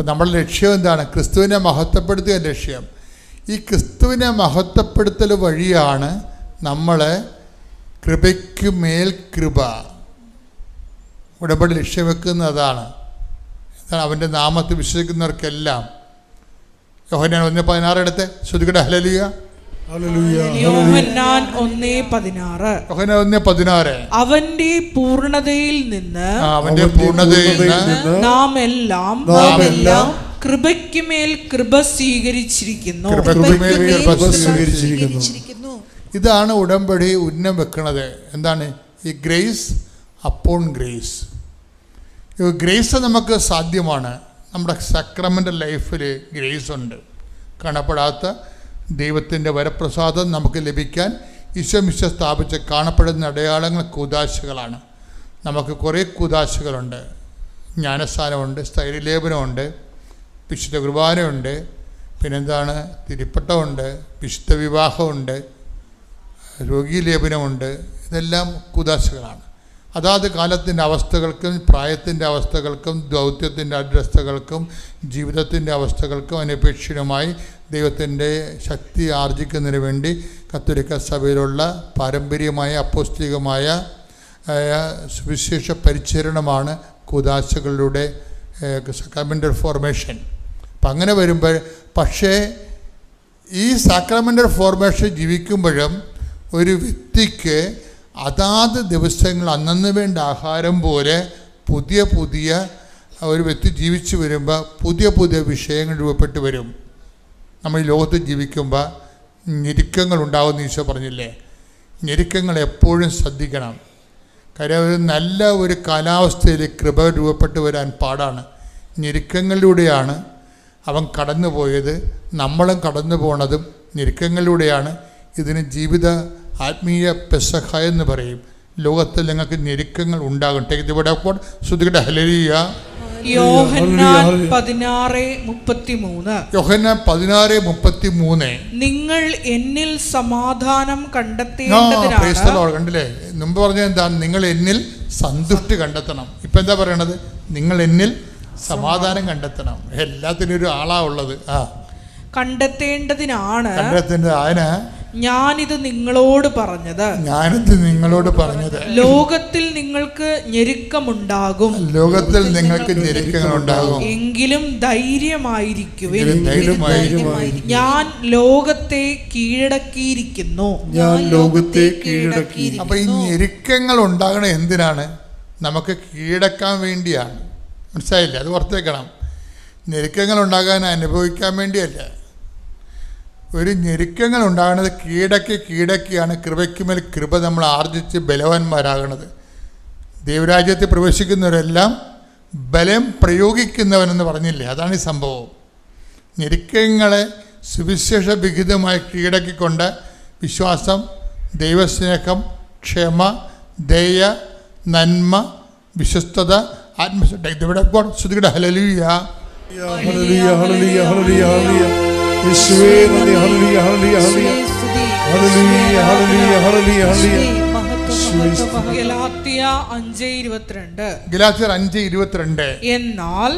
അപ്പം നമ്മുടെ ലക്ഷ്യം എന്താണ്? ക്രിസ്തുവിനെ മഹത്വപ്പെടുത്തുക ലക്ഷ്യം. ഈ ക്രിസ്തുവിനെ മഹത്വപ്പെടുത്തൽ വഴിയാണ് നമ്മളെ കൃപയ്ക്ക് മേൽ കൃപ ഉടമ്പടി ലക്ഷ്യം വെക്കുന്നത്. അതാണ് അവൻ്റെ നാമത്തിൽ വിശ്വസിക്കുന്നവർക്കെല്ലാം. യോഹന്നാൻ 1:16 എടുത്ത് ശ്രുതികട ഹല്ലേലൂയ. യോഹന്നാൻ 1:16 അവന്റെ പൂർണ്ണതയിൽ നിന്ന് നാം എല്ലാം കൃപയ്ക്ക് മേൽ കൃപ സ്വീകരിച്ചിരിക്കുന്നു. ഇതാണ് ഉടമ്പടി ഉന്നം വെക്കുന്നത്. എന്താണ് ഈ ഗ്രേസ് അപ്പോൺ ഗ്രേസ്? ഗ്രേസ് നമുക്ക് സാധ്യമാണ്. നമ്മുടെ സക്രമെൻ്റൽ ലൈഫിൽ ഗ്രേസ് ഉണ്ട്. കാണപ്പെടാത്ത ദൈവത്തിൻ്റെ വരപ്രസാദം നമുക്ക് ലഭിക്കാൻ ഈശോമിശിഹ സ്ഥാപിച്ച് കാണപ്പെടുന്ന അടയാളങ്ങൾ കൂദാശകളാണ്. നമുക്ക് കുറേ കൂദാശകളുണ്ട്. ജ്ഞാനസ്നാനമുണ്ട്, സ്ഥൈര്യലേപനമുണ്ട്, വിശുദ്ധ കുർബാനയുണ്ട്, പിന്നെന്താണ് തിരുപ്പട്ടമുണ്ട്, വിശുദ്ധ വിവാഹമുണ്ട്, രോഗീലേപനമുണ്ട്. ഇതെല്ലാം കൂദാശകളാണ്. അതാത് കാലത്തിൻ്റെ അവസ്ഥകൾക്കും പ്രായത്തിൻ്റെ അവസ്ഥകൾക്കും ദൗത്യത്തിൻ്റെ അവസ്ഥകൾക്കും ജീവിതത്തിൻ്റെ അവസ്ഥകൾക്കും അനപേക്ഷിതമായി ദൈവത്തിൻ്റെ ശക്തി ആർജിക്കുന്നതിന് വേണ്ടി കത്തോലിക്ക സഭയിലുള്ള പാരമ്പര്യമായ അപ്പോസ്തലികമായ സുവിശേഷ പരിചരണമാണ് കൂദാശകളിലൂടെ സാക്രമെൻ്റൽ ഫോർമേഷൻ. അപ്പം അങ്ങനെ വരുമ്പോൾ പക്ഷേ ഈ സാക്രമെൻ്റൽ ഫോർമേഷൻ ജീവിക്കുമ്പോഴും ഒരു വ്യക്തിക്ക് അതാത് ദിവസങ്ങൾ അന്നന്ന് വേണ്ട ആഹാരം പോലെ പുതിയ പുതിയ ഒരു വ്യക്തി ജീവിച്ചു വരുമ്പോൾ പുതിയ പുതിയ വിഷയങ്ങൾ രൂപപ്പെട്ട് വരും. നമ്മൾ ഈ ലോകത്ത് ജീവിക്കുമ്പോൾ ഞെരുക്കങ്ങൾ ഉണ്ടാകുമെന്ന് ഈശോ പറഞ്ഞില്ലേ? ഞെരുക്കങ്ങൾ എപ്പോഴും ശ്രദ്ധിക്കണം. കാര്യം നല്ല ഒരു കാലാവസ്ഥയിൽ കൃപ രൂപപ്പെട്ട് വരാൻ പാടാണ്. ഞെരുക്കങ്ങളിലൂടെയാണ് അവൻ കടന്നു പോയത്, നമ്മളും കടന്നു പോണതും ഞെരുക്കങ്ങളിലൂടെയാണ്. ഇതിന് ജീവിത ആത്മീയ പെസഹ എന്ന് പറയും. ലോകത്തിൽ നിങ്ങൾക്ക് ഞെരുക്കങ്ങൾ ഉണ്ടാകും. ശ്രുതികട ഹല്ലേലൂയ. യോഹന്നാൻ 16:33 നിങ്ങൾ എന്നിൽ സമാധാനം കണ്ടെത്തേണ്ടതിനാണ്. കണ്ടില്ലേ? മുമ്പ് പറഞ്ഞത് എന്താ? നിങ്ങൾ എന്നിൽ സന്തുഷ്ടി കണ്ടെത്തണം. ഇപ്പം എന്താ പറയണത്? നിങ്ങൾ എന്നിൽ സമാധാനം കണ്ടെത്തണം. എല്ലാത്തിനും ഒരു ആളാ ഉള്ളത്. കണ്ടെത്തേണ്ടതിനാണ് ഞാനിത് നിങ്ങളോട് പറഞ്ഞത്. ലോകത്തിൽ നിങ്ങൾക്ക് ഞെരുക്കമുണ്ടാകും. എങ്കിലും ധൈര്യമായിരിക്കുവിൻ. ഞാൻ ലോകത്തെ കീഴടക്കിയിരിക്കുന്നു. അപ്പൊ ഈ ഞെരുക്കങ്ങൾ ഉണ്ടാകണ എന്തിനാണ്? നമുക്ക് കീഴടക്കാൻ വേണ്ടിയാണ്. മനസ്സിലായില്ലേ? അത് ഓർത്ത് വെക്കണം. ഞെരുക്കങ്ങൾ ഉണ്ടാകാൻ അനുഭവിക്കാൻ വേണ്ടിയല്ല. ഒരു ഞെരുക്കങ്ങൾ ഉണ്ടാകുന്നത് കീഴടക്കിയാണ് കൃപയ്ക്കുമേൽ കൃപ നമ്മൾ ആർജിച്ച് ബലവാന്മാരാകണത്. ദൈവരാജ്യത്തിൽ പ്രവേശിക്കുന്നവരെല്ലാം ബലം പ്രയോഗിക്കുന്നവനെന്ന് പറഞ്ഞില്ലേ? അതാണ് ഈ സംഭവം. ഞെരുക്കങ്ങളെ സുവിശേഷ വിഹിതമായി കീഴടക്കിക്കൊണ്ട് വിശ്വാസം, ദൈവസ്നേഹം, ക്ഷമ, ദയ, നന്മ, വിശ്വസ്തത, ആത്മശ്രദ്ധ. ഹല്ലേലൂയ. ഗലാത്യർ 5:22 എന്നാൽ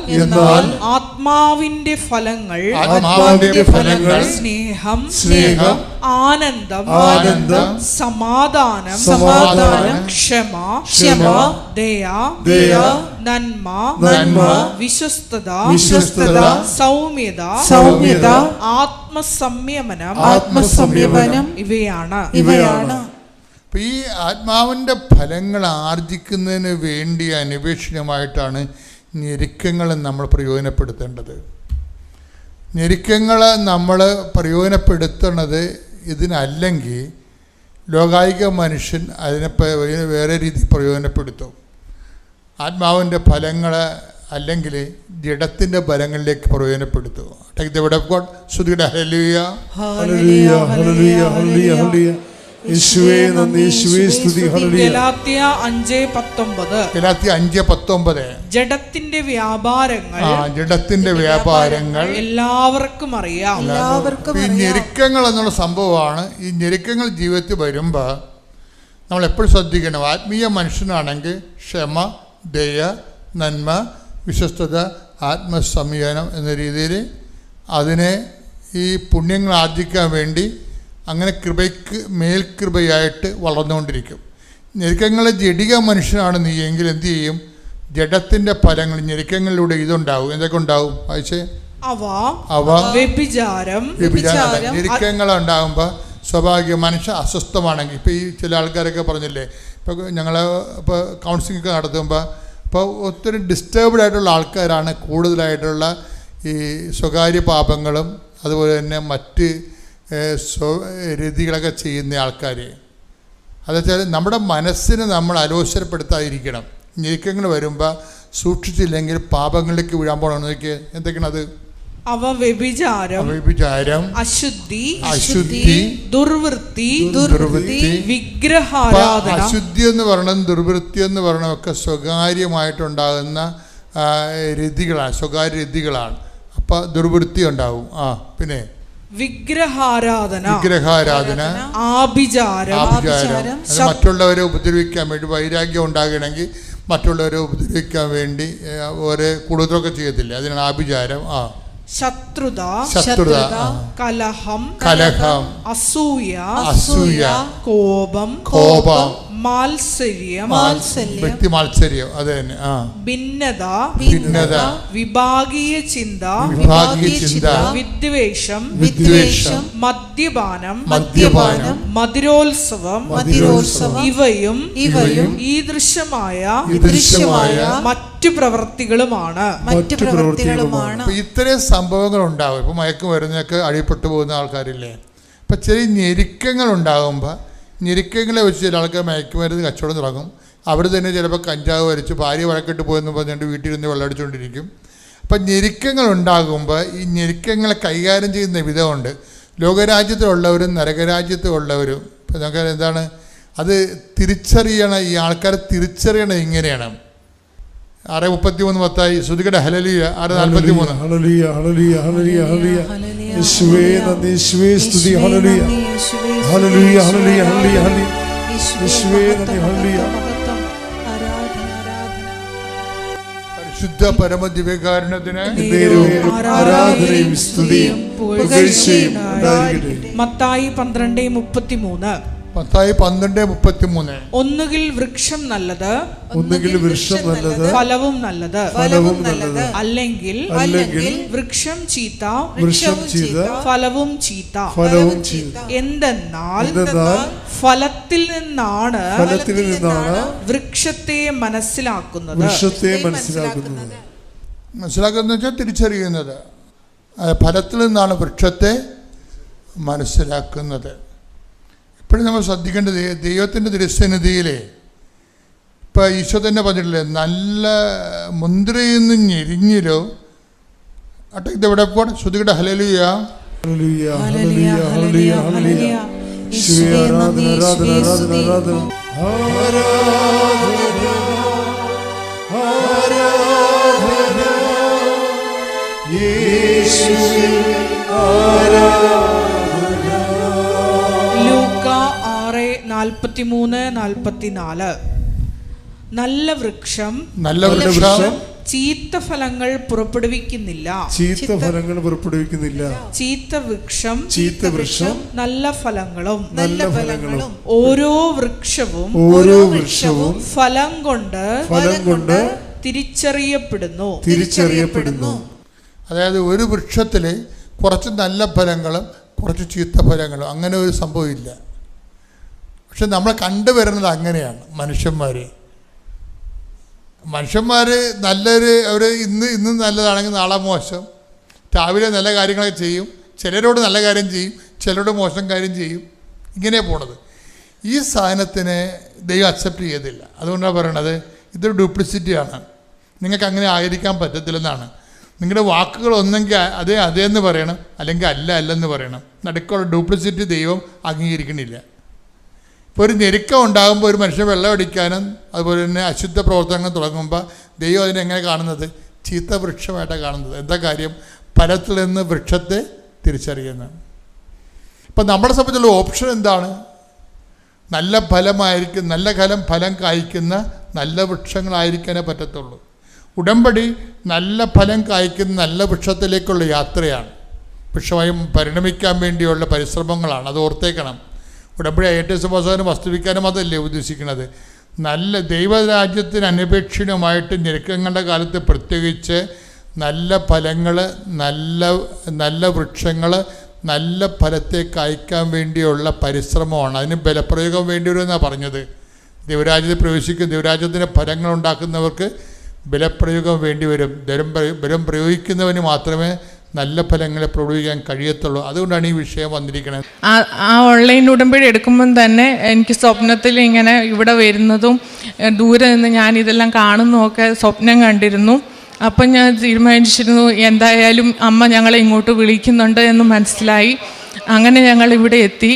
ആത്മാവിന്റെ ഫലങ്ങൾ സ്നേഹം, ആനന്ദം, സമാധാനം, ക്ഷമ, ദയ, നന്മ, വിശ്വസ്തത, സൗമ്യത, ആത്മസംയമനം ഇവയാണ്. ഈ ആത്മാവിൻ്റെ ഫലങ്ങൾ ആർജിക്കുന്നതിന് വേണ്ടി അന്വേഷണമായിട്ടാണ് ഞെരുക്കങ്ങൾ നമ്മൾ പ്രയോജനപ്പെടുത്തേണ്ടത്. ഞെരുക്കങ്ങൾ നമ്മൾ പ്രയോജനപ്പെടുത്തുന്നത് ഇതിനല്ലെങ്കിൽ ലോകായിക മനുഷ്യൻ അതിനെ വേറെ രീതി പ്രയോജനപ്പെടുത്തും. ആത്മാവിൻ്റെ ഫലങ്ങൾ അല്ലെങ്കിൽ ജഡത്തിൻ്റെ ഫലങ്ങളിലേക്ക് പ്രയോജനപ്പെടുത്തും. ശ്രുതിയുടെ ഹല്ലേലൂയ. ഗലാത്യ 5:19 ജഡത്തിന്റെ വ്യാപാരങ്ങൾ എല്ലാവർക്കും അറിയാം. ഈ ഞെരുക്കങ്ങൾ എന്നുള്ള സംഭവമാണ്. ഈ ഞെരുക്കങ്ങൾ ജീവിതത്തിൽ വരുമ്പോൾ നമ്മൾ എപ്പോഴും ശ്രദ്ധിക്കണം. ആത്മീയ മനുഷ്യനാണെങ്കിൽ ക്ഷമ, ദയ, നന്മ, വിശ്വസ്തത, ആത്മസംയമനം എന്ന രീതിയിൽ അതിനെ ഈ പുണ്യങ്ങൾ ആർജിക്കാൻ വേണ്ടി അങ്ങനെ കൃപയ്ക്ക് മേൽകൃപയായിട്ട് വളർന്നുകൊണ്ടിരിക്കും. ഞെരുക്കങ്ങളെ ജഡിക മനുഷ്യനാണ് നീ എങ്കിൽ എന്തു ചെയ്യും? ജഡത്തിൻ്റെ ഫലങ്ങൾ ഞെരുക്കങ്ങളിലൂടെ ഇതുണ്ടാവും. എന്തൊക്കെ ഉണ്ടാവും? വായിച്ചേ. അവ വ്യഭിചാരം. ഞെരുക്കങ്ങൾ ഉണ്ടാകുമ്പോൾ സ്വാഭാവിക മനുഷ്യ അസ്വസ്ഥമാണെങ്കിൽ, ഇപ്പോൾ ഈ ചില ആൾക്കാരൊക്കെ പറഞ്ഞില്ലേ, ഇപ്പോൾ ഞങ്ങൾ ഇപ്പോൾ കൗൺസിലിംഗ് ഒക്കെ നടത്തുമ്പോൾ ഇപ്പോൾ ഒത്തിരി ഡിസ്റ്റർബ്ഡ് ആയിട്ടുള്ള ആൾക്കാരാണ് കൂടുതലായിട്ടുള്ള ഈ സ്വകാര്യ പാപങ്ങളും അതുപോലെ തന്നെ മറ്റ് രീതികളൊക്കെ ചെയ്യുന്ന ആൾക്കാർ. അതെച്ചാൽ നമ്മുടെ മനസ്സിനെ നമ്മൾ അലോസരപ്പെടുത്താതിരിക്കണം. ഞെരുക്കങ്ങൾ വരുമ്പോൾ സൂക്ഷിച്ചില്ലെങ്കിൽ പാപങ്ങളിലേക്ക് വീഴാൻ പോകണമെന്ന് നോക്കിയാൽ എന്തൊക്കെയാണ് അത്? അവ വ്യഭിചാരം, അശുദ്ധി, ദുർവൃത്തി, വിഗ്രഹാരാധന. അശുദ്ധി എന്ന് പറയണം, ദുർവൃത്തി എന്ന് പറയണമൊക്കെ സ്വകാര്യമായിട്ടുണ്ടാകുന്ന രീതികളാണ്, സ്വകാര്യ രീതികളാണ്. അപ്പം ദുർവൃത്തി ഉണ്ടാവും. പിന്നെ വിഗ്രഹാരാധന, ആഭിചാരം, മറ്റുള്ളവരെ ഉപദ്രവിക്കാൻ വേണ്ടി വൈരാഗ്യം ഉണ്ടാകണമെങ്കിൽ മറ്റുള്ളവരെ ഉപദ്രവിക്കാൻ വേണ്ടി ഓരോ കൂടുതലൊക്കെ ചെയ്യത്തില്ല, അതിനാണ് ആഭിചാരം. ശത്രുത, കലഹം, അസൂയ, കോപം, മാത്സര്യം, വ്യക്തി മാത്സര്യം, അത് തന്നെ. ഭിന്നത, വിഭാഗീയ ചിന്ത, വിദ്വേഷം, മദ്യപാനം, മധുരോത്സവം, ഇവയും ഈദൃശമായ മറ്റു പ്രവൃത്തികളുമാണ്. ഇത്രയും സംഭവങ്ങൾ ഉണ്ടാവും. ഇപ്പൊ മയക്കുമരുന്നൊക്കെ അടിപ്പെട്ടു പോകുന്ന ആൾക്കാരില്ലേ, ഇപ്പൊ ചെറിയ ഞെരുക്കങ്ങൾ ഉണ്ടാകുമ്പോൾ ഞെരുക്കങ്ങളെ വെച്ച് ചില ആൾക്കാർ മയക്കുമരുന്ന് കച്ചവടം തുടങ്ങും. അവിടെ തന്നെ ചിലപ്പോൾ കഞ്ചാവ് വരച്ച് ഭാര്യ വഴക്കിട്ട് പോയെന്ന് പറഞ്ഞുകൊണ്ട് വീട്ടിലിരുന്ന് വെള്ളമടിച്ചുകൊണ്ടിരിക്കും. അപ്പം ഞെരുക്കങ്ങൾ ഉണ്ടാകുമ്പോൾ ഈ ഞെരുക്കങ്ങളെ കൈകാര്യം ചെയ്യുന്ന വിധമുണ്ട്. ലോകരാജ്യത്തിലുള്ളവരും നരകരാജ്യത്തിലുള്ളവരും ഇപ്പം നമുക്ക് എന്താണ് അത് തിരിച്ചറിയണം. ഈ ആൾക്കാരെ തിരിച്ചറിയണം ഇങ്ങനെയാണ്. 6:33 മത്തായി ശ്രുതികട ഹല്ലേലൂയ. 6:43 പരിശുദ്ധ പരമദിവ്യകാരുണ്യത്തിന് ആരാധനയും സ്തുതിയും പുകഴ്ചയും ഉണ്ടായിരിക്കട്ടെ. മത്തായി 12:33. മത്തായി 12:33. ഒന്നുകിൽ വൃക്ഷം നല്ലത്, ഫലവും നല്ലത്, അല്ലെങ്കിൽ വൃക്ഷം ചീത്ത, ഫലവും ചീത്ത. എന്തെന്നാൽ ഫലത്തിൽ നിന്നാണ് വൃക്ഷത്തെ മനസ്സിലാക്കുന്നത്. മനസ്സിലാക്കുന്നത് വെച്ചാൽ തിരിച്ചറിയുന്നത്. ഫലത്തിൽ നിന്നാണ് വൃക്ഷത്തെ മനസ്സിലാക്കുന്നത്. ഇപ്പോഴും നമ്മൾ ശ്രദ്ധിക്കേണ്ടത് ദൈവത്തിൻ്റെ തിരുസന്നിധിയിലെ ഇപ്പം ഈശോ തന്നെ പറഞ്ഞിട്ടില്ലേ, നല്ല മുന്തിരിയിൽ നിന്ന് ഞെരിഞ്ഞിലോ അട്ടെ ഇതെവിടെ പോകണം. ശ്രുതികട ഹല്ലേലൂയ. ലൂക്ക 6:43-44. നല്ല വൃക്ഷം ചീത്ത ഫലങ്ങൾ പുറപ്പെടുവിക്കുന്നില്ല. ചീത്ത വൃക്ഷം നല്ല ഫലങ്ങളും. ഓരോ വൃക്ഷവും ഫലം കൊണ്ട് തിരിച്ചറിയപ്പെടുന്നു. അതായത് ഒരു വൃക്ഷത്തിൽ കുറച്ച് നല്ല ഫലങ്ങളും കുറച്ച് ചീത്ത ഫലങ്ങളും, അങ്ങനെ ഒരു സംഭവമില്ല. പക്ഷെ നമ്മൾ കണ്ടുവരുന്നത് അങ്ങനെയാണ്. മനുഷ്യന്മാർ നല്ലൊരു അവർ ഇന്ന് നല്ലതാണെങ്കിൽ നാളെ മോശം. രാവിലെ നല്ല കാര്യങ്ങളൊക്കെ ചെയ്യും, ചിലരോട് നല്ല കാര്യം ചെയ്യും, ചിലരോട് മോശം കാര്യം ചെയ്യും. ഇങ്ങനെ പോണത്. ഈ സാധനത്തിനെ ദൈവം അക്സെപ്റ്റ് ചെയ്തില്ല. അതുകൊണ്ടാണ് പറയണത് ഇതൊരു ഡ്യൂപ്ലിസിറ്റിയാണ്, നിങ്ങൾക്ക് അങ്ങനെ ആയിരിക്കാൻ പറ്റത്തില്ലെന്നാണ്. നിങ്ങളുടെ വാക്കുകൾ ഒന്നെങ്കിൽ അതേന്ന് പറയണം, അല്ലെങ്കിൽ അല്ലെന്ന് പറയണം. നടുക്കുള്ള ഡ്യൂപ്ലിസിറ്റി ദൈവം അംഗീകരിക്കണില്ല. ഇപ്പോൾ ഒരു ഞെരുക്കം ഉണ്ടാകുമ്പോൾ ഒരു മനുഷ്യൻ വെള്ളം അടിക്കാനും അതുപോലെ തന്നെ അശുദ്ധ പ്രവർത്തനങ്ങൾ തുടങ്ങുമ്പോൾ ദൈവം അതിനെ എങ്ങനെ കാണുന്നത്? ചീത്ത വൃക്ഷമായിട്ടാണ് കാണുന്നത്. എന്താ കാര്യം? ഫലത്തിൽ നിന്ന് വൃക്ഷത്തെ തിരിച്ചറിയുന്നതാണ്. ഇപ്പം നമ്മളെ സംബന്ധിച്ചുള്ള ഓപ്ഷൻ എന്താണ്? നല്ല ഫലം കായ്ക്കുന്ന നല്ല വൃക്ഷങ്ങളായിരിക്കാനേ പറ്റത്തുള്ളൂ. ഉടമ്പടി നല്ല ഫലം കായ്ക്കുന്ന നല്ല വൃക്ഷത്തിലേക്കുള്ള യാത്രയാണ്. വൃക്ഷമായി പരിണമിക്കാൻ വേണ്ടിയുള്ള പരിശ്രമങ്ങളാണ്. അത് ഓർത്തേക്കണം. ഉടമ്പടി ഏറ്റവും വസ്തുവിക്കാനും അതല്ലേ ഉദ്ദേശിക്കുന്നത്. നല്ല ദൈവരാജ്യത്തിന് അനപേക്ഷിതമായിട്ട് ഞെരുക്കങ്ങളുടെ കാലത്ത് പ്രത്യേകിച്ച് നല്ല ഫലങ്ങൾ, നല്ല വൃക്ഷങ്ങൾ, നല്ല ഫലത്തെ കായ്ക്കാൻ വേണ്ടിയുള്ള പരിശ്രമമാണ്. അതിന് ബലപ്രയോഗം വേണ്ടി വരുമെന്നാണ് പറഞ്ഞത്. ദൈവരാജ്യത്തിൽ പ്രവേശിക്കും ദൈവരാജ്യത്തിൻ്റെ ഫലങ്ങൾ ഉണ്ടാക്കുന്നവർക്ക് ബലപ്രയോഗം വേണ്ടി വരും. ബലം പ്രയോഗിക്കുന്നവന് മാത്രമേ നല്ല ഫലങ്ങളെ പ്രയോഗിക്കാൻ കഴിയത്തുള്ളൂ. അതുകൊണ്ടാണ് ഈ വിഷയം വന്നിരിക്കുന്നത്. ആ ഓൺലൈൻ ഉടമ്പടി എടുക്കുമ്പം തന്നെ എനിക്ക് സ്വപ്നത്തിൽ ഇങ്ങനെ ഇവിടെ വരുന്നതും ദൂരെ നിന്ന് ഞാനിതെല്ലാം കാണുന്നതൊക്കെ സ്വപ്നം കണ്ടിരുന്നു. അപ്പം ഞാൻ തീരുമാനിച്ചിരുന്നു എന്തായാലും അമ്മ ഞങ്ങളെ ഇങ്ങോട്ട് വിളിക്കുന്നുണ്ട് എന്ന് മനസ്സിലായി. അങ്ങനെ ഞങ്ങൾ ഇവിടെ എത്തി.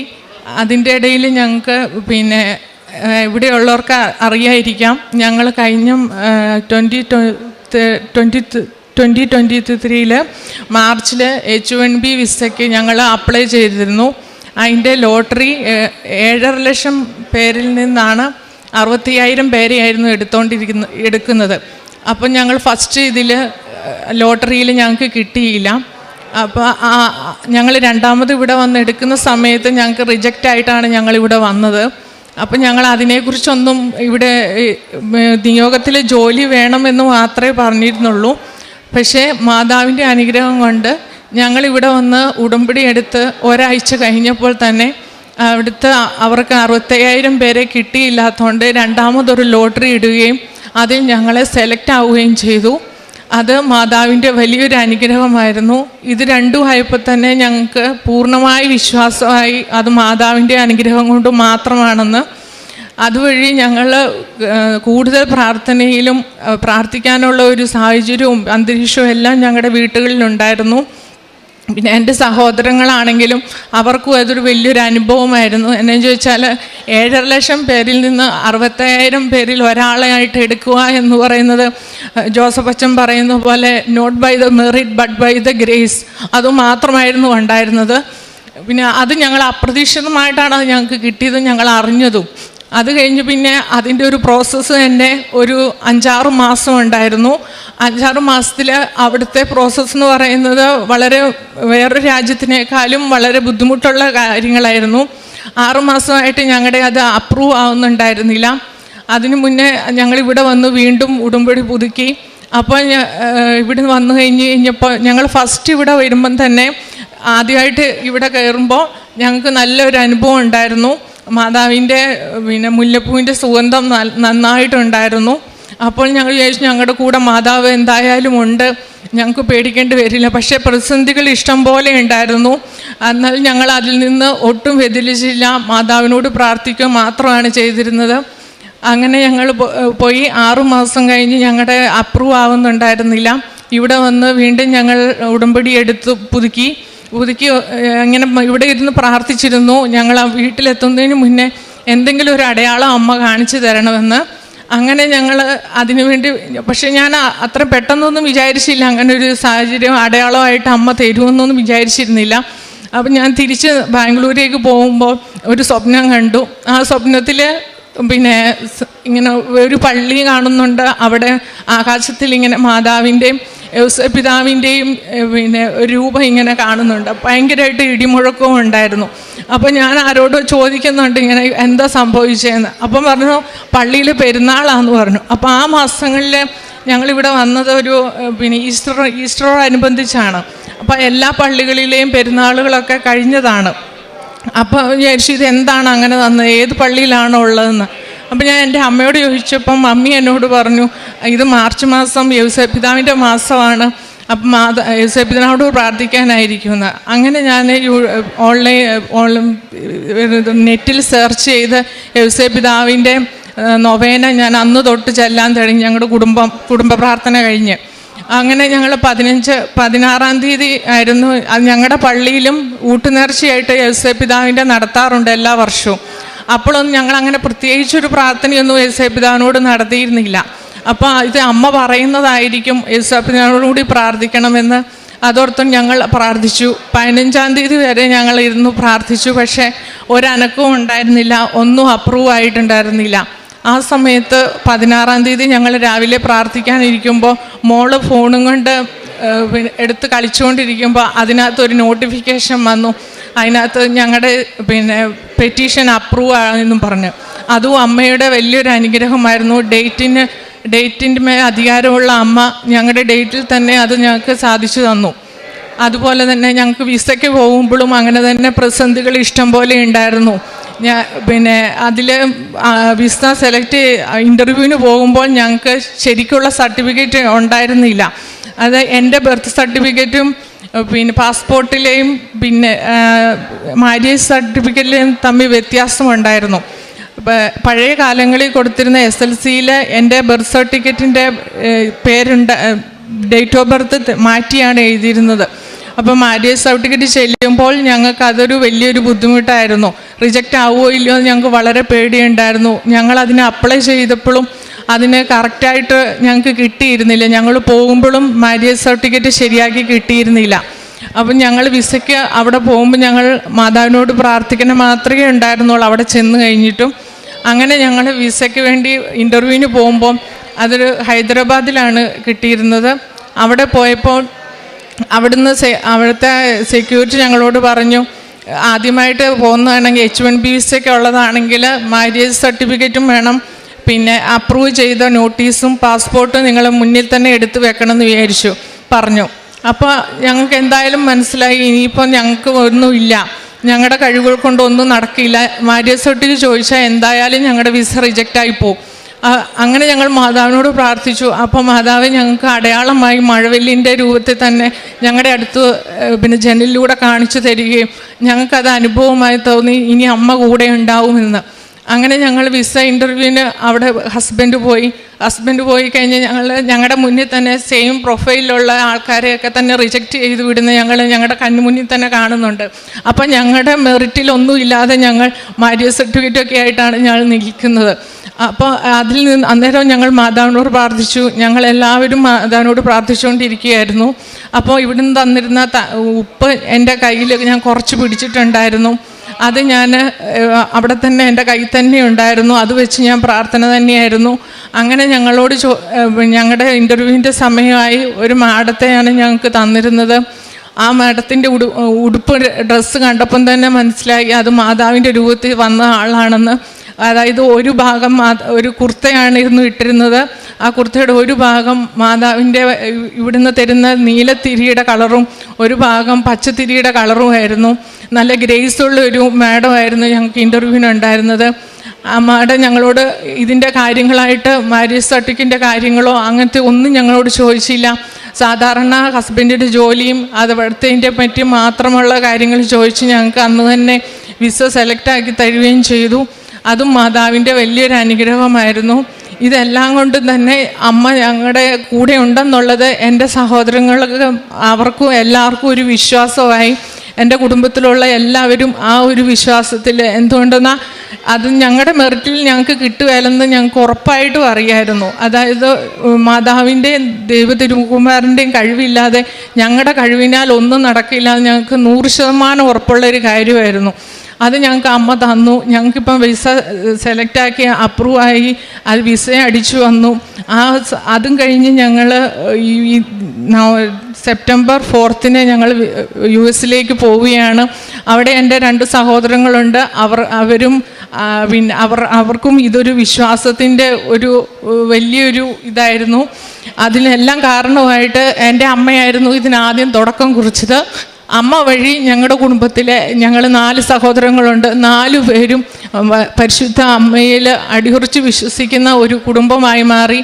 അതിൻ്റെ ഇടയിൽ ഞങ്ങൾക്ക് ഇവിടെയുള്ളവർക്ക് അറിയാതിരിക്കാം, ഞങ്ങൾ കഴിഞ്ഞ 2023 മാർച്ചിൽ H1B വിസയ്ക്ക് ഞങ്ങൾ അപ്ലൈ ചെയ്തിരുന്നു. അതിൻ്റെ ലോട്ടറി 7.5 ലക്ഷം പേരിൽ നിന്നാണ് 65,000 പേരെയായിരുന്നു എടുക്കുന്നത്. അപ്പം ഞങ്ങൾ ഫസ്റ്റ് ഇതിൽ ലോട്ടറിയിൽ ഞങ്ങൾക്ക് കിട്ടിയില്ല. അപ്പോൾ ഞങ്ങൾ രണ്ടാമത് ഇവിടെ വന്ന് എടുക്കുന്ന സമയത്ത് ഞങ്ങൾക്ക് റിജക്റ്റ് ആയിട്ടാണ് ഞങ്ങളിവിടെ വന്നത്. അപ്പം ഞങ്ങൾ അതിനെക്കുറിച്ചൊന്നും ഇവിടെ നിയോഗത്തിൽ ജോലി വേണമെന്ന് മാത്രമേ പറഞ്ഞിരുന്നുള്ളൂ. പക്ഷേ മാതാവിൻ്റെ അനുഗ്രഹം കൊണ്ട് ഞങ്ങളിവിടെ വന്ന് ഉടമ്പടി എടുത്ത് ഒരാഴ്ച കഴിഞ്ഞപ്പോൾ തന്നെ അവർക്ക് 65,000 പേരെ കിട്ടിയില്ലാത്തതുകൊണ്ട് രണ്ടാമതൊരു ലോട്ടറി ഇടുകയും അതിൽ ഞങ്ങളെ സെലക്ട് ആവുകയും ചെയ്തു. അത് മാതാവിൻ്റെ വലിയൊരു അനുഗ്രഹമായിരുന്നു. ഇത് രണ്ടും ആയപ്പോൾ തന്നെ ഞങ്ങൾക്ക് പൂർണ്ണമായി വിശ്വാസമായി അത് മാതാവിൻ്റെ അനുഗ്രഹം കൊണ്ട് മാത്രമാണെന്ന്. അതുവഴി ഞങ്ങൾ കൂടുതൽ പ്രാർത്ഥനയിലും പ്രാർത്ഥിക്കാനുള്ള ഒരു സാഹചര്യവും അന്തരീക്ഷവും എല്ലാം ഞങ്ങളുടെ വീടുകളിലുണ്ടായിരുന്നു. പിന്നെ എൻ്റെ സഹോദരങ്ങളാണെങ്കിലും അവർക്കും അതൊരു വലിയൊരു അനുഭവമായിരുന്നു. എന്നു ചോദിച്ചാൽ 7.5 ലക്ഷം പേരിൽ നിന്ന് 65,000 പേരിൽ ഒരാളായിട്ട് എടുക്കുക എന്ന് പറയുന്നത് ജോസഫ് അച്ഛൻ പറയുന്ന പോലെ not by the merit but by the grace അതുമാത്രമായിരുന്നു ഉണ്ടായിരുന്നത്. പിന്നെ അത് ഞങ്ങൾ അപ്രതീക്ഷിതമായിട്ടാണ് അത് ഞങ്ങൾക്ക് കിട്ടിയതും ഞങ്ങൾ അറിഞ്ഞതും. അത് കഴിഞ്ഞ് പിന്നെ അതിൻ്റെ ഒരു പ്രോസസ്സ് തന്നെ ഒരു 5-6 മാസം ഉണ്ടായിരുന്നു. 5-6 മാസത്തിൽ അവിടുത്തെ പ്രോസസ്സ് എന്ന് പറയുന്നത് വളരെ വേറൊരു രാജ്യത്തിനേക്കാളും വളരെ ബുദ്ധിമുട്ടുള്ള കാര്യങ്ങളായിരുന്നു. 6 മാസമായിട്ട് ഞങ്ങളുടെ അത് അപ്രൂവ് ആവുന്നുണ്ടായിരുന്നില്ല. അതിനു മുന്നേ ഞങ്ങളിവിടെ വന്ന് വീണ്ടും ഉടമ്പടി പുതുക്കി. അപ്പോൾ ഇവിടെ വന്നു കഴിഞ്ഞപ്പോൾ ഞങ്ങൾ ഫസ്റ്റ് ഇവിടെ വരുമ്പം തന്നെ ആദ്യമായിട്ട് ഇവിടെ കയറുമ്പോൾ ഞങ്ങൾക്ക് നല്ലൊരു അനുഭവം ഉണ്ടായിരുന്നു. മാതാവിൻ്റെ മുല്ലപ്പൂവിൻ്റെ സുഗന്ധം നന്നായിട്ടുണ്ടായിരുന്നു. അപ്പോൾ ഞങ്ങൾ വിചാരിച്ചു ഞങ്ങളുടെ കൂടെ മാതാവ് എന്തായാലും ഉണ്ട്, ഞങ്ങൾക്ക് പേടിക്കേണ്ടി വരില്ല. പക്ഷേ പ്രതിസന്ധികൾ ഇഷ്ടം പോലെ ഉണ്ടായിരുന്നു. എന്നാൽ ഞങ്ങൾ അതിൽ നിന്ന് ഒട്ടും വ്യതിചലിച്ചില്ല. മാതാവിനോട് പ്രാർത്ഥിക്കുക മാത്രമാണ് ചെയ്തിരുന്നത്. അങ്ങനെ ഞങ്ങൾ പോയി 6 മാസം കഴിഞ്ഞ് ഞങ്ങളുടെ അപ്രൂവ് ആവുന്നുണ്ടായിരുന്നില്ല. ഇവിടെ വന്ന് വീണ്ടും ഞങ്ങൾ ഉടമ്പടി എടുത്ത് പുതുക്കി അങ്ങനെ ഇവിടെ ഇരുന്ന് പ്രാർത്ഥിച്ചിരുന്നു. ഞങ്ങൾ ആ വീട്ടിലെത്തുന്നതിന് മുന്നേ എന്തെങ്കിലും ഒരു അടയാളം അമ്മ കാണിച്ചു തരണമെന്ന്. അങ്ങനെ ഞങ്ങൾ അതിനുവേണ്ടി, പക്ഷേ ഞാൻ അത്ര പെട്ടെന്നൊന്നും വിചാരിച്ചില്ല അങ്ങനെ ഒരു സാഹചര്യം അടയാളമായിട്ട് അമ്മ തരുമെന്നൊന്നും വിചാരിച്ചിരുന്നില്ല. അപ്പം ഞാൻ തിരിച്ച് ബാംഗ്ലൂരേക്ക് പോകുമ്പോൾ ഒരു സ്വപ്നം കണ്ടു. ആ സ്വപ്നത്തിൽ ഇങ്ങനെ ഒരു പള്ളി കാണുന്നുണ്ട്. അവിടെ ആകാശത്തിൽ ഇങ്ങനെ മാതാവിൻ്റെയും പിതാവിൻ്റെയും ഒരു രൂപം ഇങ്ങനെ കാണുന്നുണ്ട്. ഭയങ്കരമായിട്ട് ഇടിമുഴക്കവും ഉണ്ടായിരുന്നു. അപ്പോൾ ഞാൻ ആരോട് ചോദിക്കുന്നുണ്ട് ഇങ്ങനെ എന്താ സംഭവിച്ചതെന്ന്. അപ്പം പറഞ്ഞു പള്ളിയിൽ പെരുന്നാളാന്ന് പറഞ്ഞു. അപ്പോൾ ആ മാസങ്ങളിൽ ഞങ്ങളിവിടെ വന്നത് ഒരു ഈസ്റ്ററോടനുബന്ധിച്ചാണ്. അപ്പോൾ എല്ലാ പള്ളികളിലെയും പെരുന്നാളുകളൊക്കെ കഴിഞ്ഞതാണ്. അപ്പോൾ വിചാരിച്ചു ഇതെന്താണ് അങ്ങനെ വന്നത്, ഏത് പള്ളിയിലാണോ ഉള്ളതെന്ന്. അപ്പം ഞാൻ എൻ്റെ അമ്മയോട് ചോദിച്ചപ്പം മമ്മി എന്നോട് പറഞ്ഞു ഇത് മാർച്ച് മാസം യൗസേപ്പിതാവിൻ്റെ മാസമാണ്, അപ്പം യൗസേപ്പിതാവിനോട് പ്രാർത്ഥിക്കാനായിരിക്കുമെന്ന്. അങ്ങനെ ഞാൻ നെറ്റിൽ സെർച്ച് ചെയ്ത് യൗസേപ്പിതാവിൻ്റെ നൊവേന ഞാൻ അന്ന് തൊട്ട് ചെല്ലാൻ തുടങ്ങി. ഞങ്ങളുടെ കുടുംബ പ്രാർത്ഥന കഴിഞ്ഞ് അങ്ങനെ ഞങ്ങൾ 16-ാം തീയതി ആയിരുന്നു. അത് ഞങ്ങളുടെ പള്ളിയിലും ഊട്ടുനേർച്ചയായിട്ട് യൗസേപ്പിതാവിൻ്റെ നടത്താറുണ്ട് എല്ലാ വർഷവും. അപ്പോഴൊന്നും ഞങ്ങളങ്ങനെ പ്രത്യേകിച്ചൊരു പ്രാർത്ഥനയൊന്നും യൗസേപ്പിതാവിനോട് നടത്തിയിരുന്നില്ല. അപ്പോൾ ഇത് അമ്മ പറയുന്നതായിരിക്കും, യൗസേപ്പിതാവിനോട് കൂടി പ്രാർത്ഥിക്കണമെന്ന് അതോർത്തും ഞങ്ങൾ പ്രാർത്ഥിച്ചു. 15-ാം തീയതി വരെ ഞങ്ങൾ ഇരുന്ന് പ്രാർത്ഥിച്ചു. പക്ഷേ ഒരനക്കവും ഉണ്ടായിരുന്നില്ല, ഒന്നും അപ്രൂവ് ആയിട്ടുണ്ടായിരുന്നില്ല. ആ സമയത്ത് 16-ാം തീയതി ഞങ്ങൾ രാവിലെ പ്രാർത്ഥിക്കാനിരിക്കുമ്പോൾ മോള് ഫോണും കൊണ്ട് എടുത്ത് കളിച്ചുകൊണ്ടിരിക്കുമ്പോൾ അതിനകത്തൊരു നോട്ടിഫിക്കേഷൻ വന്നു. അതിനകത്ത് ഞങ്ങളുടെ പെറ്റീഷൻ അപ്രൂവ് ആണെന്നും പറഞ്ഞു. അതും അമ്മയുടെ വലിയൊരു അനുഗ്രഹമായിരുന്നു. ഡേറ്റിൻ്റെ മേൽ അധികാരമുള്ള അമ്മ ഞങ്ങളുടെ ഡേറ്റിൽ തന്നെ അത് ഞങ്ങൾക്ക് സാധിച്ചു തന്നു. അതുപോലെ തന്നെ ഞങ്ങൾക്ക് വിസയ്ക്ക് പോകുമ്പോഴും അങ്ങനെ തന്നെ പ്രതിസന്ധികൾ ഇഷ്ടം പോലെ ഉണ്ടായിരുന്നു. അതിൽ വിസ സെലക്ട് ഇൻ്റർവ്യൂവിന് പോകുമ്പോൾ ഞങ്ങൾക്ക് ശരിക്കുള്ള സർട്ടിഫിക്കറ്റ് ഉണ്ടായിരുന്നില്ല. അത് എൻ്റെ ബർത്ത് സർട്ടിഫിക്കറ്റും പാസ്പോർട്ടിലെയും മാര്യേജ് സർട്ടിഫിക്കറ്റിലെയും തമ്മിൽ വ്യത്യാസമുണ്ടായിരുന്നു. പഴയ കാലങ്ങളിൽ കൊടുത്തിരുന്ന SLCയിൽ എൻ്റെ ബർത്ത് സർട്ടിഫിക്കറ്റിൻ്റെ ഡേറ്റ് ഓഫ് ബർത്ത് മാറ്റിയാണ് എഴുതിയിരുന്നത്. അപ്പോൾ മാര്യേജ് സർട്ടിഫിക്കറ്റ് ചെല്ലുമ്പോൾ ഞങ്ങൾക്ക് അതൊരു വലിയൊരു ബുദ്ധിമുട്ടായിരുന്നു. റിജക്റ്റ് ആവുമോ ഇല്ലയോ എന്ന് ഞങ്ങൾക്ക് വളരെ പേടിയുണ്ടായിരുന്നു. ഞങ്ങളതിന് അപ്ലൈ ചെയ്തപ്പോഴും അതിന് കറക്റ്റായിട്ട് ഞങ്ങൾക്ക് കിട്ടിയിരുന്നില്ല. ഞങ്ങൾ പോകുമ്പോഴും മാര്യേജ് സർട്ടിഫിക്കറ്റ് ശരിയാക്കി കിട്ടിയിരുന്നില്ല. അപ്പം ഞങ്ങൾ വിസയ്ക്ക് അവിടെ പോകുമ്പോൾ ഞങ്ങൾ മാതാവിനോട് പ്രാർത്ഥിക്കുന്ന മാത്രമേ ഉണ്ടായിരുന്നുള്ളൂ അവിടെ ചെന്ന് കഴിഞ്ഞിട്ടും. അങ്ങനെ ഞങ്ങൾ വിസയ്ക്ക് വേണ്ടി ഇൻ്റർവ്യൂവിന് പോകുമ്പോൾ അതൊരു ഹൈദരാബാദിലാണ് കിട്ടിയിരുന്നത്. അവിടെ പോയപ്പോൾ അവിടുത്തെ സെക്യൂരിറ്റി ഞങ്ങളോട് പറഞ്ഞു, ആദ്യമായിട്ട് പോകുന്നതാണെങ്കിൽ H1B വിസയ്ക്ക് ഉള്ളതാണെങ്കിൽ മാര്യേജ് സർട്ടിഫിക്കറ്റും വേണം, അപ്രൂവ് ചെയ്ത നോട്ടീസും പാസ്പോർട്ടും നിങ്ങൾ മുന്നിൽ തന്നെ എടുത്ത് വെക്കണമെന്ന് പറഞ്ഞു. അപ്പോൾ ഞങ്ങൾക്ക് എന്തായാലും മനസ്സിലായി ഇനിയിപ്പോൾ ഞങ്ങൾക്ക് ഒന്നുമില്ല, ഞങ്ങളുടെ കഴിവുകൾ കൊണ്ടൊന്നും നടക്കില്ല. മാര്യേജ് സർട്ടിഫിക്കറ്റ് ചോദിച്ചാൽ എന്തായാലും ഞങ്ങളുടെ വിസ റിജക്റ്റായി പോകും. അങ്ങനെ ഞങ്ങൾ മാതാവിനോട് പ്രാർത്ഥിച്ചു. അപ്പോൾ മാതാവ് ഞങ്ങൾക്ക് അടയാളമായി മഴവില്ലിൻ്റെ രൂപത്തിൽ തന്നെ ഞങ്ങളുടെ അടുത്ത് ജനലിലൂടെ കാണിച്ചു തരികയും ഞങ്ങൾക്കത് അനുഭവമായി തോന്നി ഇനി അമ്മ കൂടെ ഉണ്ടാവുമെന്ന്. അങ്ങനെ ഞങ്ങൾ വിസ ഇൻ്റർവ്യൂവിന് അവിടെ ഹസ്ബൻഡ് പോയി കഴിഞ്ഞ് ഞങ്ങളുടെ മുന്നിൽ തന്നെ സെയിം പ്രൊഫൈലിലുള്ള ആൾക്കാരെയൊക്കെ തന്നെ റിജക്റ്റ് ചെയ്ത് വിടുന്ന ഞങ്ങളുടെ കണ്ണുമുന്നിൽ തന്നെ കാണുന്നുണ്ട്. അപ്പം ഞങ്ങളുടെ മെറിറ്റിലൊന്നും ഇല്ലാതെ ഞങ്ങൾ മാര്യേജ് സർട്ടിഫിക്കറ്റൊക്കെ ആയിട്ടാണ് ഞങ്ങൾ നിൽക്കുന്നത്. അപ്പോൾ അതിൽ നിന്ന് അന്നേരം ഞങ്ങൾ മാതാവിനോട് പ്രാർത്ഥിച്ചു. ഞങ്ങളെല്ലാവരും മാതാവിനോട് പ്രാർത്ഥിച്ചുകൊണ്ടിരിക്കുകയായിരുന്നു. അപ്പോൾ ഇവിടുന്ന് തന്നിരുന്ന ഉപ്പ് എൻ്റെ കയ്യിൽ ഞാൻ കുറച്ച് പിടിച്ചിട്ടുണ്ടായിരുന്നു. അത് ഞാൻ അവിടെ തന്നെ എൻ്റെ കയ്യിൽ തന്നെ ഉണ്ടായിരുന്നു. അത് വെച്ച് ഞാൻ പ്രാർത്ഥന തന്നെയായിരുന്നു. അങ്ങനെ ഞങ്ങളോട് ഞങ്ങളുടെ ഇൻ്റർവ്യൂവിൻ്റെ സമയമായി ഒരു മാഡത്തെയാണ് ഞങ്ങൾക്ക് തന്നിരുന്നത്. ആ മാഡത്തിൻ്റെ ഉടുപ്പ് ഡ്രസ്സ് കണ്ടപ്പം തന്നെ മനസ്സിലായി അത് മാതാവിൻ്റെ രൂപത്തിൽ വന്ന ആളാണെന്ന്. അതായത് ഒരു ഭാഗം ഒരു കുർത്തയാണിരുന്നു ഇട്ടിരുന്നത്. ആ കുർത്തയുടെ ഒരു ഭാഗം മാതാവിൻ്റെ ഇവിടുന്ന് തരുന്ന നീലത്തിരിയുടെ കളറും ഒരു ഭാഗം പച്ചത്തിരിയുടെ കളറുമായിരുന്നു. നല്ല ഗ്രേസുള്ള ഒരു മാഡമായിരുന്നു ഞങ്ങൾക്ക് ഇൻ്റർവ്യൂവിനുണ്ടായിരുന്നത്. ആ മാഡം ഞങ്ങളോട് ഇതിൻ്റെ കാര്യങ്ങളായിട്ട് മാര്യേജ് സർട്ടിഫിക്കറ്റിൻ്റെ കാര്യങ്ങളോ അങ്ങനത്തെ ഒന്നും ഞങ്ങളോട് ചോദിച്ചില്ല. സാധാരണ ഹസ്ബൻഡിൻ്റെ ജോലിയും അതുപോലത്തെ പറ്റി മാത്രമുള്ള കാര്യങ്ങൾ ചോദിച്ച് ഞങ്ങൾക്ക് അന്ന് തന്നെ വിസ സെലക്റ്റാക്കി തരികയും ചെയ്തു. അതും മാതാവിൻ്റെ വലിയൊരു അനുഗ്രഹമായിരുന്നു. ഇതെല്ലാം കൊണ്ട് തന്നെ അമ്മ ഞങ്ങളുടെ കൂടെ ഉണ്ടെന്നുള്ളത് എൻ്റെ സഹോദരങ്ങൾക്ക് അവർക്കും എല്ലാവർക്കും ഒരു വിശ്വാസമായി. എൻ്റെ കുടുംബത്തിലുള്ള എല്ലാവരും ആ ഒരു വിശ്വാസത്തിൽ, എന്തുകൊണ്ടെന്നാൽ അത് ഞങ്ങളുടെ മെറിറ്റിൽ ഞങ്ങൾക്ക് കിട്ടുകയില്ലെന്ന് ഞങ്ങൾക്ക് ഉറപ്പായിട്ടും അറിയായിരുന്നു. അതായത് മാതാവിൻ്റെയും ദൈവതിരുകുമാരൻ്റെയും കഴിവില്ലാതെ ഞങ്ങളുടെ കഴിവിനാൽ ഒന്നും നടക്കില്ല, ഞങ്ങൾക്ക് 100% ഉറപ്പുള്ളൊരു കാര്യമായിരുന്നു. അത് ഞങ്ങൾക്ക് അമ്മ തന്നു. ഞങ്ങൾക്കിപ്പം വിസ സെലക്റ്റാക്കി അപ്രൂവായി അത് വിസ അടിച്ചു വന്നു. അതും കഴിഞ്ഞ് ഞങ്ങൾ ഈ സെപ്റ്റംബർ 4 ഞങ്ങൾ US പോവുകയാണ്. അവിടെ എൻ്റെ 2 സഹോദരങ്ങളുണ്ട്. അവരും അവർക്കും ഇതൊരു വിശ്വാസത്തിൻ്റെ ഒരു വലിയൊരു ഇതായിരുന്നു. അതിനെല്ലാം കാരണമായിട്ട് എൻ്റെ അമ്മയായിരുന്നു ഇതിനാദ്യം തുടക്കം കുറിച്ചത്. അമ്മ വഴി ഞങ്ങളുടെ കുടുംബത്തിലെ ഞങ്ങൾ 4 സഹോദരങ്ങളുണ്ട്. 4 പേരും പരിശുദ്ധ അമ്മയിൽ അടിയുറച്ച് വിശ്വസിക്കുന്ന ഒരു കുടുംബമായി മാറി.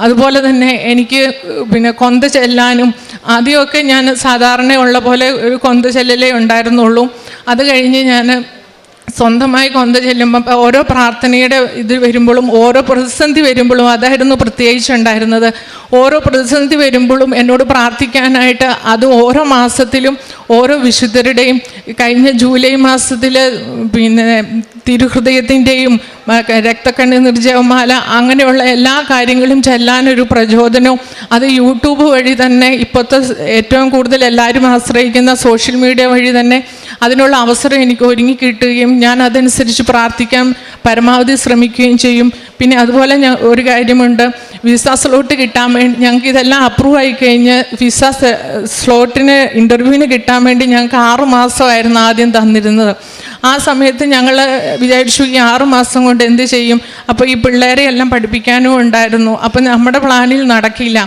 അതുപോലെ തന്നെ എനിക്ക് കൊന്ത ചെല്ലാനും ആദ്യമൊക്കെ ഞാൻ സാധാരണ ഉള്ള പോലെ ഒരു കൊന്ത ചെല്ലലേ ഉണ്ടായിരുന്നുള്ളൂ. അത് കഴിഞ്ഞ് ഞാൻ സ്വന്തമായി കൊന്ത ചെല്ലുമ്പം ഓരോ പ്രാർത്ഥനയുടെ ഇത് വരുമ്പോഴും ഓരോ പ്രതിസന്ധി വരുമ്പോഴും അതായിരുന്നു പ്രത്യേകിച്ചുണ്ടായിരുന്നത്. ഓരോ പ്രതിസന്ധി വരുമ്പോഴും എന്നോട് പ്രാർത്ഥിക്കാനായിട്ട് അത് ഓരോ മാസത്തിലും ഓരോ വിശുദ്ധരുടെയും കഴിഞ്ഞ ജൂലൈ മാസത്തിൽ തിരുഹൃദയത്തിൻ്റെയും രക്തക്കണ്ണി നിർജ്ജവമാല അങ്ങനെയുള്ള എല്ലാ കാര്യങ്ങളും ചെല്ലാനൊരു പ്രചോദനവും അത് യൂട്യൂബ് വഴി തന്നെ ഇപ്പോഴത്തെ ഏറ്റവും കൂടുതൽ എല്ലാവരും ആശ്രയിക്കുന്ന സോഷ്യൽ മീഡിയ വഴി തന്നെ അതിനുള്ള അവസരം എനിക്ക് ഒരുങ്ങി കിട്ടുകയും ഞാൻ അതനുസരിച്ച് പ്രാർത്ഥിക്കാൻ പരമാവധി ശ്രമിക്കുകയും ചെയ്യും. പിന്നെ അതുപോലെ ഒരു കാര്യമുണ്ട്, വിസ സ്ലോട്ട് കിട്ടാൻ വേണ്ടി ഞങ്ങൾക്ക് ഇതെല്ലാം അപ്രൂവ് ആയി കഴിഞ്ഞ് വിസ സ്ലോട്ടിന് ഇൻ്റർവ്യൂവിന് കിട്ടാൻ വേണ്ടി ഞങ്ങൾക്ക് 6 മാസമായിരുന്നു ആദ്യം തന്നിരുന്നത്. ആ സമയത്ത് ഞങ്ങൾ വിചാരിച്ചു ഈ 6 മാസം കൊണ്ട് എന്ത് ചെയ്യും, അപ്പോൾ ഈ പിള്ളേരെ എല്ലാം പഠിപ്പിക്കാനും ഉണ്ടായിരുന്നു, അപ്പോൾ നമ്മുടെ പ്ലാനിൽ നടക്കില്ല.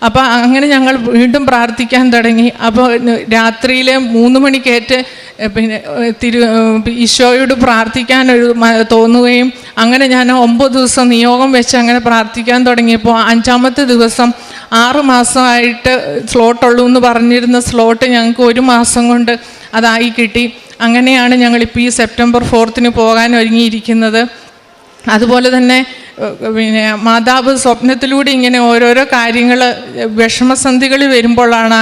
അപ്പോൾ അങ്ങനെ ഞങ്ങൾ വീണ്ടും പ്രാർത്ഥിക്കാൻ തുടങ്ങി. അപ്പോൾ രാത്രിയിൽ 3 മണിക്കേറ്റ് പിന്നെ ഈശോയോട് പ്രാർത്ഥിക്കാനൊരു തോന്നുകയും അങ്ങനെ ഞാൻ 9 ദിവസം നിയോഗം വെച്ച് അങ്ങനെ പ്രാർത്ഥിക്കാൻ തുടങ്ങിയപ്പോൾ 5-ാമത്തെ ദിവസം 6 മാസമായിട്ട് സ്ലോട്ടുള്ളൂ എന്ന് പറഞ്ഞിരുന്ന സ്ലോട്ട് ഞങ്ങൾക്ക് 1 മാസം കൊണ്ട് അതായി കിട്ടി. അങ്ങനെയാണ് ഞങ്ങളിപ്പോൾ ഈ സെപ്റ്റംബർ 4-ന് പോകാൻ ഒരുങ്ങിയിരിക്കുന്നത്. അതുപോലെ തന്നെ പിന്നെ മാതാവ് സ്വപ്നത്തിലൂടെ ഇങ്ങനെ ഓരോരോ കാര്യങ്ങൾ വിഷമസന്ധികൾ വരുമ്പോഴാണ്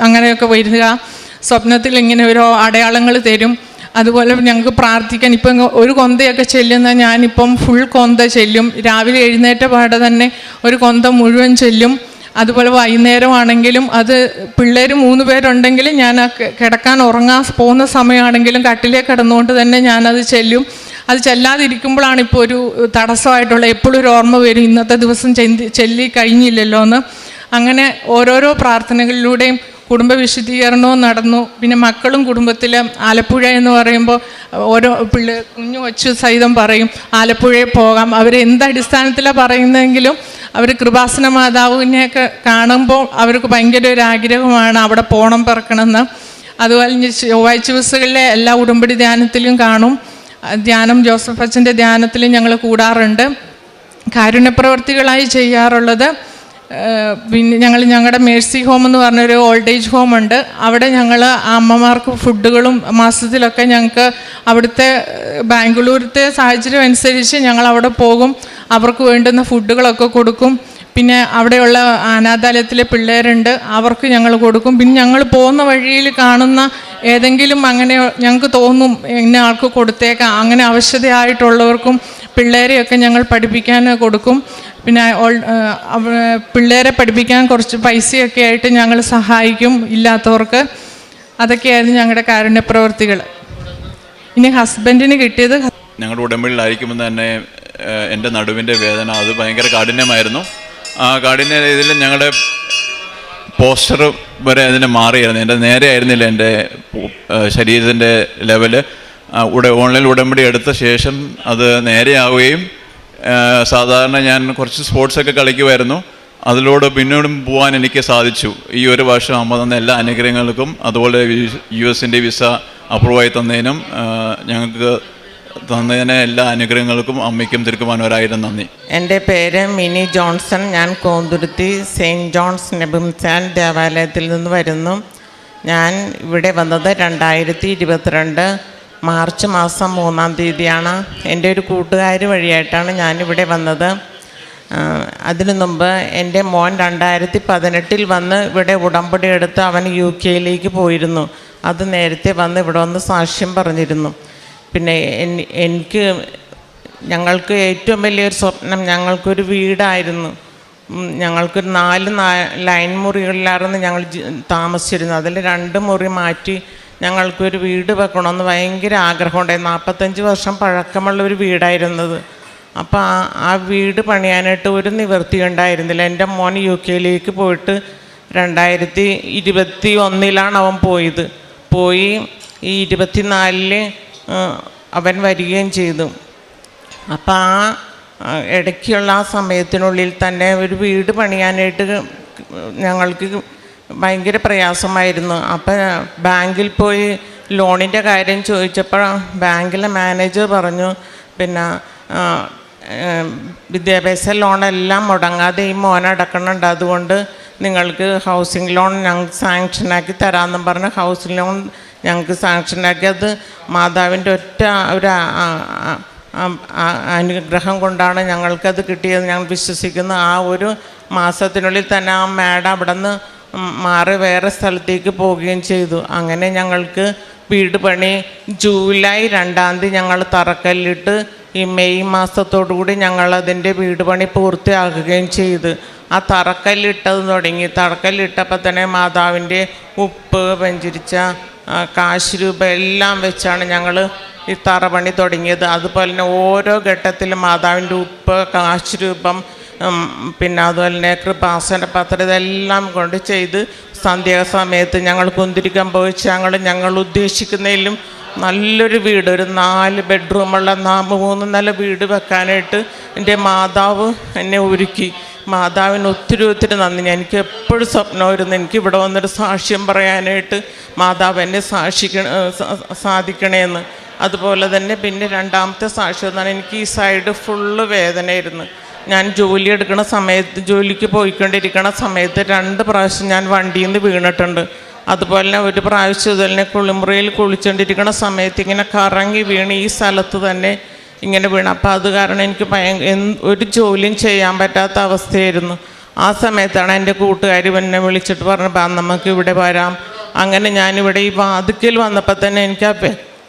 അങ്ങനെയൊക്കെ വരിക. സ്വപ്നത്തിൽ ഇങ്ങനെ ഓരോ അടയാളങ്ങൾ തരും. അതുപോലെ ഞങ്ങൾക്ക് പ്രാർത്ഥിക്കാൻ ഇപ്പം ഒരു കൊന്തയൊക്കെ ചെല്ലുന്ന ഞാനിപ്പം ഫുൾ കൊന്ത ചെല്ലും. രാവിലെ എഴുന്നേറ്റ പാടെ തന്നെ ഒരു കൊന്ത മുഴുവൻ ചെല്ലും. അതുപോലെ വൈകുന്നേരമാണെങ്കിലും അത് പിള്ളേർ 3 പേരുണ്ടെങ്കിലും ഞാൻ കിടക്കാൻ ഉറങ്ങാൻ പോകുന്ന സമയമാണെങ്കിലും കട്ടിലേക്ക് കിടന്നുകൊണ്ട് തന്നെ ഞാനത് ചെല്ലും. അത് ചെല്ലാതിരിക്കുമ്പോഴാണ് ഇപ്പോൾ ഒരു തടസ്സമായിട്ടുള്ള എപ്പോഴും ഒരു ഓർമ്മ വരും, ഇന്നത്തെ ദിവസം ചെല്ലി കഴിഞ്ഞില്ലല്ലോ എന്ന്. അങ്ങനെ ഓരോരോ പ്രാർത്ഥനകളിലൂടെയും കുടുംബ വിശുദ്ധീകരണവും നടന്നു. പിന്നെ മക്കളും കുടുംബത്തിൽ ആലപ്പുഴ എന്ന് പറയുമ്പോൾ ഓരോ കുഞ്ഞു കൊച്ചു സഹിതം പറയും ആലപ്പുഴയിൽ പോകാം. അവർ എന്തടിസ്ഥാനത്തിലാണ് പറയുന്നതെങ്കിലും അവർ കൃപാസന മാതാവിനെയൊക്കെ കാണുമ്പോൾ അവർക്ക് ഭയങ്കര ഒരു ആഗ്രഹമാണ് അവിടെ പോകണം പിറക്കണമെന്ന്. അതുപോലെ ചൊവ്വാഴ്ച ദിവസങ്ങളിലെ എല്ലാ ഉടമ്പടി ധ്യാനത്തിലും കാണും. ധ്യാനം ജോസഫ് അച്ഛൻ്റെ ധ്യാനത്തിലും ഞങ്ങൾ കൂടാറുണ്ട്. കാരുണ്യപ്രവർത്തികളായി ചെയ്യാറുള്ളത് പിന്നെ ഞങ്ങളുടെ മേഴ്സി ഹോം എന്ന് പറഞ്ഞൊരു ഓൾഡ് ഏജ് ഹോമുണ്ട്. അവിടെ ഞങ്ങൾ അമ്മമാർക്ക് ഫുഡുകളും മാസത്തിലൊക്കെ ഞങ്ങൾക്ക് അവിടുത്തെ ബാംഗ്ലൂരത്തെ സാഹചര്യം അനുസരിച്ച് ഞങ്ങൾ അവിടെ പോകും. അവർക്ക് വേണ്ടുന്ന ഫുഡുകളൊക്കെ കൊടുക്കും. പിന്നെ അവിടെയുള്ള അനാഥാലയത്തിലെ പിള്ളേരുണ്ട്, അവർക്ക് ഞങ്ങൾ കൊടുക്കും. പിന്നെ ഞങ്ങൾ പോകുന്ന വഴിയിൽ കാണുന്ന ഏതെങ്കിലും അങ്ങനെ ഞങ്ങൾക്ക് തോന്നും ഇന്ന ആൾക്ക് കൊടുത്തേക്കാം, അങ്ങനെ ആവശ്യതയായിട്ടുള്ളവർക്കും പിള്ളേരെയൊക്കെ ഞങ്ങൾ പഠിപ്പിക്കാൻ കൊടുക്കും. പിന്നെ പിള്ളേരെ പഠിപ്പിക്കാൻ കുറച്ച് പൈസയൊക്കെ ആയിട്ട് ഞങ്ങൾ സഹായിക്കും ഇല്ലാത്തവർക്ക്. അതൊക്കെയായിരുന്നു ഞങ്ങളുടെ കാരുണ്യപ്രവർത്തികൾ. ഇനി ഹസ്ബൻഡിന് കിട്ടിയത്, ഞങ്ങളുടെ ഉടമ്പടിയിലായിരിക്കുമ്പോൾ തന്നെ എൻ്റെ നടുവിൻ്റെ വേദന അത് ഭയങ്കര കാഠിന്യമായിരുന്നു. ആ കാഠിന്യ ഇതിൽ ഞങ്ങളുടെ പോസ്റ്റർ വരെ അതിന് മാറിയായിരുന്നു. എൻ്റെ നേരെ ആയിരുന്നില്ല എൻ്റെ ശരീരത്തിൻ്റെ ലെവല്. ഓൺലൈൻ ഉടമ്പടി എടുത്ത ശേഷം അത് നേരെയാവുകയും സാധാരണ ഞാൻ കുറച്ച് സ്പോർട്സൊക്കെ കളിക്കുമായിരുന്നു, അതിലൂടെ പിന്നീടും പോകാൻ എനിക്ക് സാധിച്ചു. ഈ ഒരു വർഷം അമ്മ തന്ന എല്ലാ അനുഗ്രഹങ്ങൾക്കും അതുപോലെ US-ൻ്റെ വിസ അപ്രൂവായി തന്നതിനും ഞങ്ങൾക്ക് തന്നതിന് എല്ലാ അനുഗ്രഹങ്ങൾക്കും അമ്മയ്ക്കും തിരുക്കുമാനവരായിരം നന്ദി. എൻ്റെ പേര് മിനി ജോൺസൺ. ഞാൻ കോന്തുരുത്തി സെയിൻറ്റ് ജോൺസ് നെബുംസാൻ ദേവാലയത്തിൽ നിന്ന് വരുന്നു. ഞാൻ ഇവിടെ വന്നത് 2022 മാർച്ച് മാസം 3-ാം തീയതിയാണ്. എൻ്റെ ഒരു കൂട്ടുകാർ വഴിയായിട്ടാണ് ഞാനിവിടെ വന്നത്. അതിനു മുമ്പ് എൻ്റെ മോൻ 2018 വന്ന് ഇവിടെ ഉടമ്പടി എടുത്ത് അവൻ UK പോയിരുന്നു. അത് നേരത്തെ വന്ന് ഇവിടെ വന്ന് സാക്ഷ്യം പറഞ്ഞിരുന്നു. പിന്നെ ഞങ്ങൾക്ക് ഏറ്റവും വലിയൊരു സ്വപ്നം ഞങ്ങൾക്കൊരു വീടായിരുന്നു. ഞങ്ങൾക്കൊരു 4 ലൈൻ മുറികളിലായിരുന്നു ഞങ്ങൾ താമസിച്ചിരുന്നത്. അതിൽ 2 മുറി മാറ്റി ഞങ്ങൾക്കൊരു വീട് വെക്കണമെന്ന് ഭയങ്കര ആഗ്രഹമുണ്ടായിരുന്നു. 45 വർഷം പഴക്കമുള്ളൊരു വീടായിരുന്നത്. അപ്പോൾ ആ വീട് പണിയാനായിട്ട് ഒരു നിവൃത്തി ഉണ്ടായിരുന്നില്ല. എൻ്റെ മോൻ UK പോയിട്ട് 2021 അവൻ പോയി ഈ 24 അവൻ വരികയും ചെയ്തു. അപ്പോൾ ആ ഇടയ്ക്കുള്ള ആ സമയത്തിനുള്ളിൽ തന്നെ ഒരു വീട് പണിയാനായിട്ട് ഞങ്ങൾക്ക് ഭയങ്കര പ്രയാസമായിരുന്നു. അപ്പോൾ ബാങ്കിൽ പോയി ലോണിൻ്റെ കാര്യം ചോദിച്ചപ്പോൾ ബാങ്കിലെ മാനേജർ പറഞ്ഞു, പിന്നെ വിദ്യാഭ്യാസ ലോണെല്ലാം മുടങ്ങാതെ ഈ മോനടക്കണുണ്ട്, അതുകൊണ്ട് നിങ്ങൾക്ക് ഹൗസിംഗ് ലോൺ ഞങ്ങൾക്ക് സാങ്ഷനാക്കി തരാമെന്നും പറഞ്ഞ് ഹൗസിംഗ് ലോൺ ഞങ്ങൾക്ക് സാങ്ഷനാക്കി. അത് മാതാവിൻ്റെ ഒറ്റ ഒരു അനുഗ്രഹം കൊണ്ടാണ് ഞങ്ങൾക്കത് കിട്ടിയത് ഞങ്ങൾ വിശ്വസിക്കുന്നു. ആ ഒരു മാസത്തിനുള്ളിൽ തന്നെ ആ മാഡം അവിടെ നിന്ന് മാറി വേറെ സ്ഥലത്തേക്ക് പോവുകയും ചെയ്തു. അങ്ങനെ ഞങ്ങൾക്ക് വീട് പണി ജൂലൈ 2-ാം തീയതി ഞങ്ങൾ തറക്കല്ലിട്ട് ഈ മെയ് മാസത്തോടുകൂടി ഞങ്ങളതിൻ്റെ വീട് പണി പൂർത്തിയാക്കുകയും ചെയ്ത് ആ തറക്കല്ലിട്ടത് തുടങ്ങി. തറക്കല്ലിട്ടപ്പോൾ തന്നെ മാതാവിൻ്റെ ഉപ്പ്, വെഞ്ചരിച്ച കാശ് രൂപ എല്ലാം വെച്ചാണ് ഞങ്ങൾ ഈ തറപണി തുടങ്ങിയത്. അതുപോലെ തന്നെ ഓരോ ഘട്ടത്തിലും മാതാവിൻ്റെ ഉപ്പ്, കാശ് രൂപം, പിന്നെ അതുപോലെ തന്നെ കൃപാസന പത്രം ഇതെല്ലാം കൊണ്ട് ചെയ്ത് സന്ധ്യാസമയത്ത് ഞങ്ങൾ കുന്തിരിക്കം പോയിച്ച് ഞങ്ങൾ ഉദ്ദേശിക്കുന്നതിലും നല്ലൊരു വീട്, ഒരു 4 ബെഡ്റൂമുള്ള 3 നില വീട് വെക്കാനായിട്ട് എൻ്റെ മാതാവ് എന്നെ ഒരുക്കി. മാതാവിന് ഒത്തിരി നന്ദി. എനിക്ക് എപ്പോഴും സ്വപ്നമായിരുന്നു എനിക്ക് ഇവിടെ വന്നൊരു സാക്ഷ്യം പറയാനായിട്ട് മാതാവ് എന്നെ സാധിക്കണേന്ന്. അതുപോലെ തന്നെ പിന്നെ രണ്ടാമത്തെ സാക്ഷ്യം എന്നാണ്, എനിക്ക് ഈ സൈഡ് ഫുള്ള് വേദനയായിരുന്നു. ഞാൻ ജോലി എടുക്കുന്ന സമയത്ത്, ജോലിക്ക് പോയിക്കൊണ്ടിരിക്കുന്ന സമയത്ത് 2 പ്രാവശ്യം ഞാൻ വണ്ടിയിൽ നിന്ന് വീണിട്ടുണ്ട്. അതുപോലെ തന്നെ ഒരു പ്രാവശ്യം ഇതുപോലെ കുളിമുറിയിൽ കുളിച്ചുകൊണ്ടിരിക്കുന്ന സമയത്ത് ഇങ്ങനെ കറങ്ങി വീണ് ഈ സ്ഥലത്ത് തന്നെ ഇങ്ങനെ വീണ്. അപ്പോൾ അത് കാരണം എനിക്ക് ഒരു ജോലിയും ചെയ്യാൻ പറ്റാത്ത അവസ്ഥയായിരുന്നു. ആ സമയത്താണ് എൻ്റെ കൂട്ടുകാർ എന്നെ വിളിച്ചിട്ട് പറഞ്ഞു, നമുക്ക് ഇവിടെ വരാം. അങ്ങനെ ഞാനിവിടെ ഈ വാതിക്കൽ വന്നപ്പോൾ തന്നെ എനിക്ക്